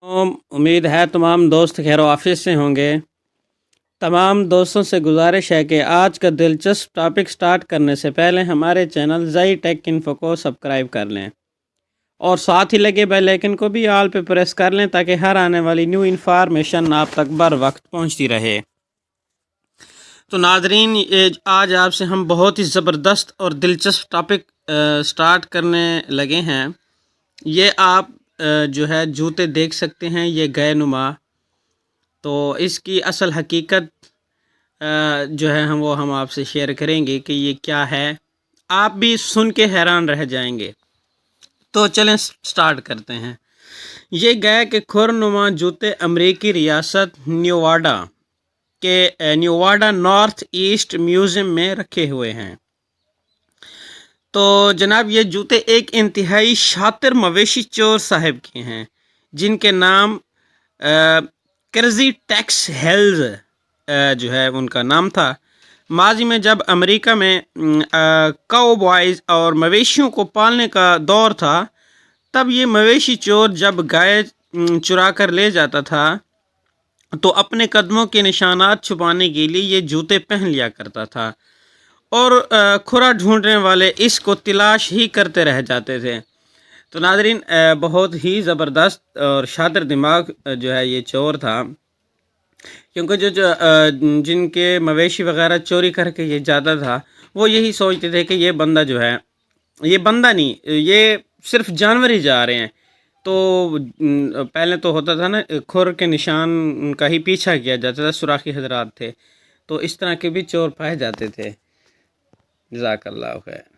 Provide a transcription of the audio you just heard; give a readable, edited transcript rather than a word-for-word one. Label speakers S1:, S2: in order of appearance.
S1: उम्मीद है तमाम दोस्त खैर ऑफिस से होंगे। तमाम दोस्तों से गुजारिश है कि आज का दिलचस्प टॉपिक स्टार्ट करने से पहले हमारे चैनल ज़ई टेक इन्फो को सब्सक्राइब कर लें और साथ ही लगे बेल आइकन को भी ऑल पे प्रेस कर लें ताकि हर आने वाली न्यू इन्फॉर्मेशन आप तक बर वक्त पहुंचती रहे। तो नाजरीन, आज आपसे हम बहुत ही ज़बरदस्त और दिलचस्प टॉपिक स्टार्ट करने लगे हैं। ये आप जो है जूते देख सकते हैं, ये गए नुमा। तो इसकी असल हकीकत जो है हम आपसे शेयर करेंगे कि ये क्या है। आप भी सुन के हैरान रह जाएंगे। तो चलें स्टार्ट करते हैं। ये गए के खुरनुमा जूते अमेरिकी रियासत न्यूवाडा नॉर्थ ईस्ट म्यूज़ियम में रखे हुए हैं। तो जनाब, ये जूते एक इंतहाई शातिर मवेशी चोर साहब के हैं जिनके नाम क्रेजी टेक्स हेल्स जो है उनका नाम था। माजी में जब अमेरिका में काउबॉयज़ और मवेशियों को पालने का दौर था, तब ये मवेशी चोर जब गाय चुरा कर ले जाता था तो अपने कदमों के निशानात छुपाने के लिए ये जूते पहन लिया करता था और खुरा ढूंढने वाले इसको तलाश ही करते रह जाते थे। तो नाज़रीन, बहुत ही ज़बरदस्त और शातिर दिमाग जो है ये चोर था, क्योंकि जो जिनके मवेशी वगैरह चोरी करके ये जाता था वो यही सोचते थे कि ये बंदा जो है, ये बंदा नहीं, ये सिर्फ जानवर ही जा रहे हैं। तो पहले तो होता था ना, खुर के निशान का ही पीछा किया जाता था, सुराखी हजरात थे। तो इस तरह के भी चोर पाए जाते थे। जज़ाकल्लाह खैर।